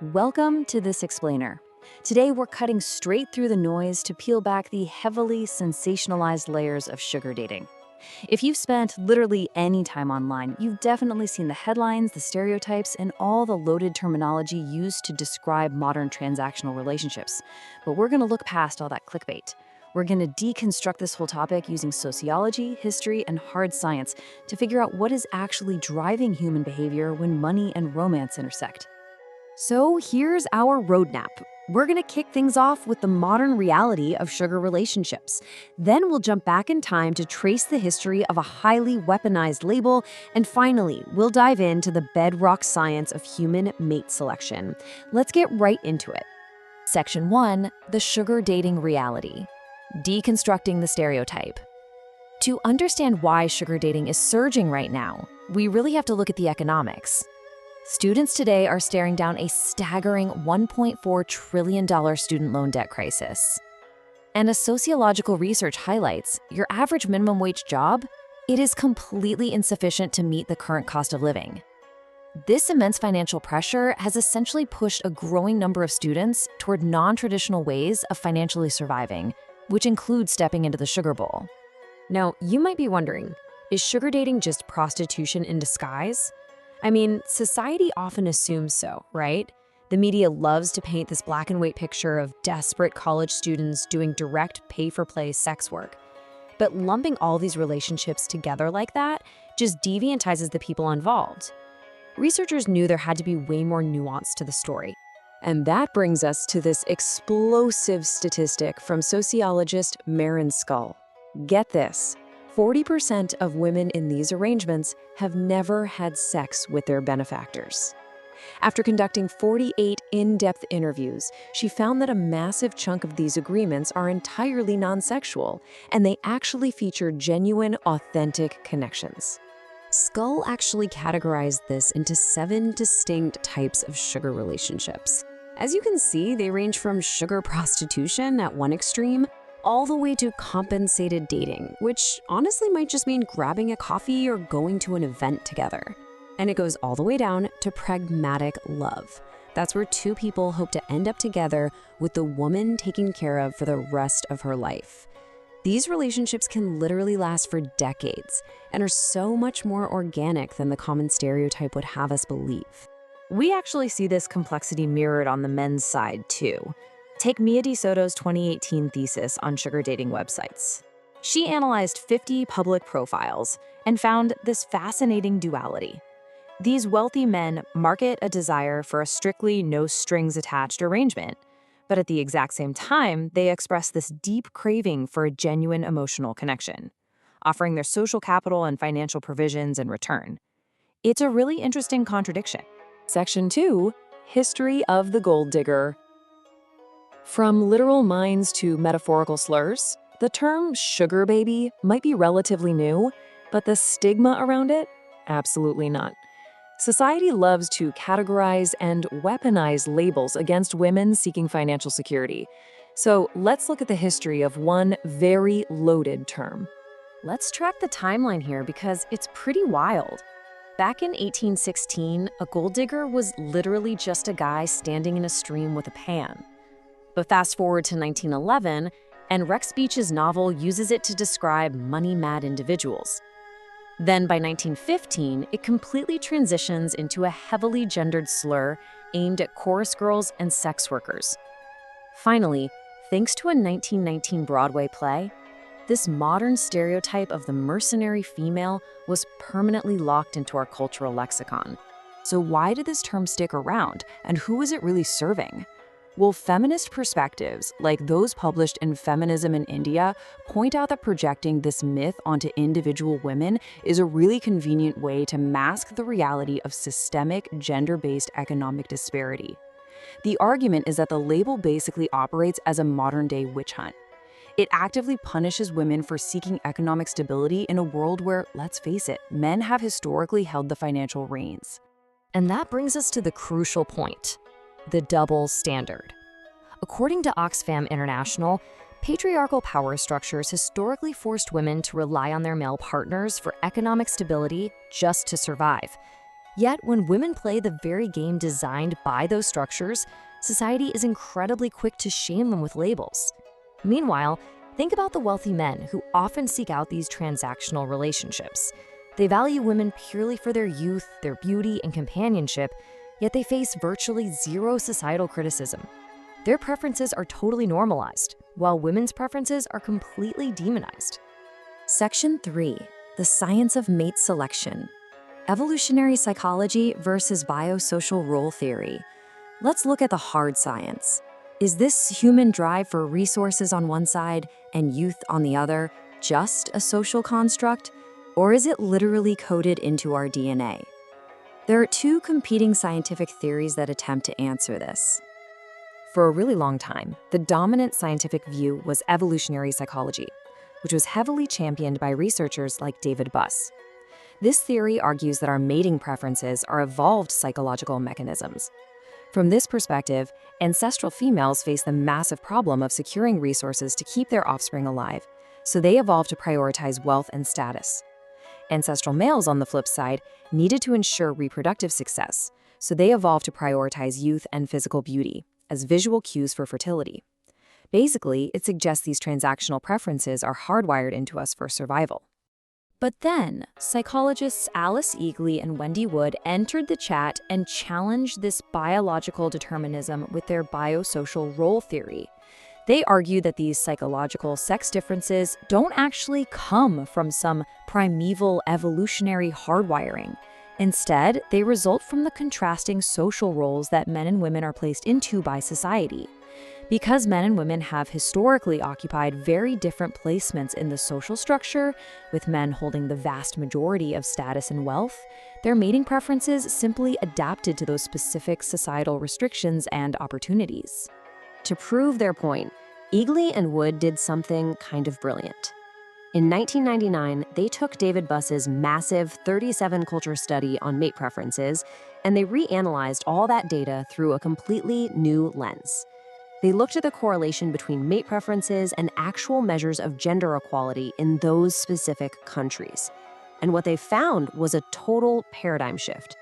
Welcome to This Explainer. Today we're cutting straight through the noise to peel back the heavily sensationalized layers of sugar dating. If you've spent literally any time online, you've definitely seen the headlines, the stereotypes, and all the loaded terminology used to describe modern transactional relationships. But we're going to look past all that clickbait. We're going to deconstruct this whole topic using sociology, history, and hard science to figure out what is actually driving human behavior when money and romance intersect. So here's our roadmap. We're going to kick things off with the modern reality of sugar relationships. Then we'll jump back in time to trace the history of a highly weaponized label. And finally, we'll dive into the bedrock science of human mate selection. Let's get right into it. Section 1, the sugar dating reality. Deconstructing the stereotype. To understand why sugar dating is surging right now, we really have to look at the economics. Students today are staring down a staggering $1.4 trillion student loan debt crisis. And as sociological research highlights, your average minimum wage job, it is completely insufficient to meet the current cost of living. This immense financial pressure has essentially pushed a growing number of students toward non-traditional ways of financially surviving, which includes stepping into the sugar bowl. Now, you might be wondering, is sugar dating just prostitution in disguise? I mean, society often assumes so, right? The media loves to paint this black and white picture of desperate college students doing direct pay-for-play sex work. But lumping all these relationships together like that just deviantizes the people involved. Researchers knew there had to be way more nuance to the story. And that brings us to this explosive statistic from sociologist Marin Skull. Get this. 40% of women in these arrangements have never had sex with their benefactors. After conducting 48 in-depth interviews, she found that a massive chunk of these agreements are entirely non-sexual, and they actually feature genuine, authentic connections. Skull actually categorized this into 7 distinct types of sugar relationships. As you can see, they range from sugar prostitution at one extreme all the way to compensated dating, which honestly might just mean grabbing a coffee or going to an event together. And it goes all the way down to pragmatic love. That's where two people hope to end up together with the woman taken care of for the rest of her life. These relationships can literally last for decades and are so much more organic than the common stereotype would have us believe. We actually see this complexity mirrored on the men's side, too. Take Mia DeSoto's 2018 thesis on sugar dating websites. She analyzed 50 public profiles and found this fascinating duality. These wealthy men market a desire for a strictly no-strings-attached arrangement, but at the exact same time, they express this deep craving for a genuine emotional connection, offering their social capital and financial provisions in return. It's a really interesting contradiction. Section 2, History of the Gold Digger. From literal mines to metaphorical slurs, the term sugar baby might be relatively new, but the stigma around it? Absolutely not. Society loves to categorize and weaponize labels against women seeking financial security. So let's look at the history of one very loaded term. Let's track the timeline here because it's pretty wild. Back in 1816, a gold digger was literally just a guy standing in a stream with a pan. But fast forward to 1911, and Rex Beach's novel uses it to describe money-mad individuals. Then by 1915, it completely transitions into a heavily gendered slur aimed at chorus girls and sex workers. Finally, thanks to a 1919 Broadway play, this modern stereotype of the mercenary female was permanently locked into our cultural lexicon. So why did this term stick around, and who is it really serving? Well, feminist perspectives, like those published in Feminism in India, point out that projecting this myth onto individual women is a really convenient way to mask the reality of systemic, gender-based economic disparity. The argument is that the label basically operates as a modern-day witch hunt. It actively punishes women for seeking economic stability in a world where, let's face it, men have historically held the financial reins. And that brings us to the crucial point. The double standard. According to Oxfam International, patriarchal power structures historically forced women to rely on their male partners for economic stability just to survive. Yet, when women play the very game designed by those structures, society is incredibly quick to shame them with labels. Meanwhile, think about the wealthy men who often seek out these transactional relationships. They value women purely for their youth, their beauty, and companionship, yet they face virtually zero societal criticism. Their preferences are totally normalized, while women's preferences are completely demonized. Section 3. The science of mate selection. Evolutionary psychology versus biosocial role theory. Let's look at the hard science. Is this human drive for resources on one side and youth on the other just a social construct, or is it literally coded into our DNA? There are two competing scientific theories that attempt to answer this. For a really long time, the dominant scientific view was evolutionary psychology, which was heavily championed by researchers like David Buss. This theory argues that our mating preferences are evolved psychological mechanisms. From this perspective, ancestral females face the massive problem of securing resources to keep their offspring alive, so they evolved to prioritize wealth and status. Ancestral males, on the flip side, needed to ensure reproductive success, so they evolved to prioritize youth and physical beauty as visual cues for fertility. Basically, it suggests these transactional preferences are hardwired into us for survival. But then, psychologists Alice Eagley and Wendy Wood entered the chat and challenged this biological determinism with their biosocial role theory. They argue that these psychological sex differences don't actually come from some primeval evolutionary hardwiring. Instead, they result from the contrasting social roles that men and women are placed into by society. Because men and women have historically occupied very different placements in the social structure, with men holding the vast majority of status and wealth, their mating preferences simply adapted to those specific societal restrictions and opportunities. To prove their point, Eagley and Wood did something kind of brilliant. In 1999, they took David Buss's massive 37-culture study on mate preferences, and they reanalyzed all that data through a completely new lens. They looked at the correlation between mate preferences and actual measures of gender equality in those specific countries. And what they found was a total paradigm shift.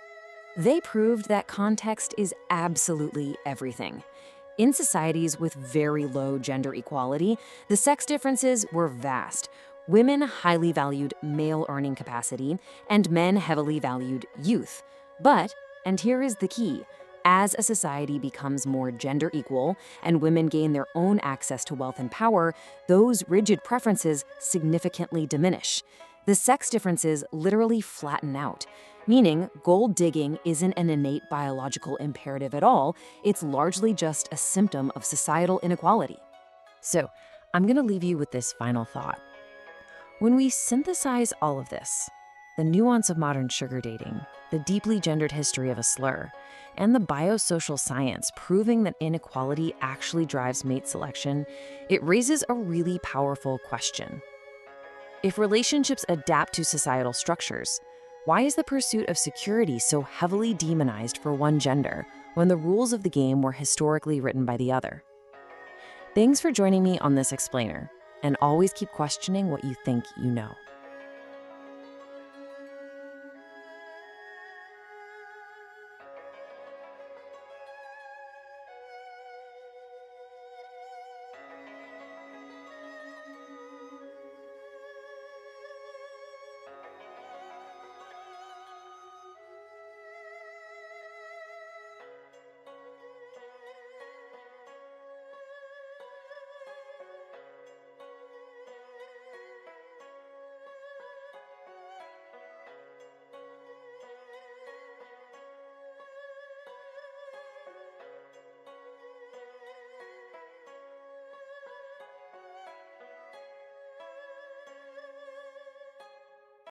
They proved that context is absolutely everything. In societies with very low gender equality, the sex differences were vast. Women highly valued male earning capacity, and men heavily valued youth. But, and here is the key, as a society becomes more gender equal and women gain their own access to wealth and power, those rigid preferences significantly diminish. The sex differences literally flatten out, meaning gold digging isn't an innate biological imperative at all, it's largely just a symptom of societal inequality. So, I'm going to leave you with this final thought. When we synthesize all of this, the nuance of modern sugar dating, the deeply gendered history of a slur, and the biosocial science proving that inequality actually drives mate selection, it raises a really powerful question. If relationships adapt to societal structures, why is the pursuit of security so heavily demonized for one gender when the rules of the game were historically written by the other? Thanks for joining me on this explainer, and always keep questioning what you think you know.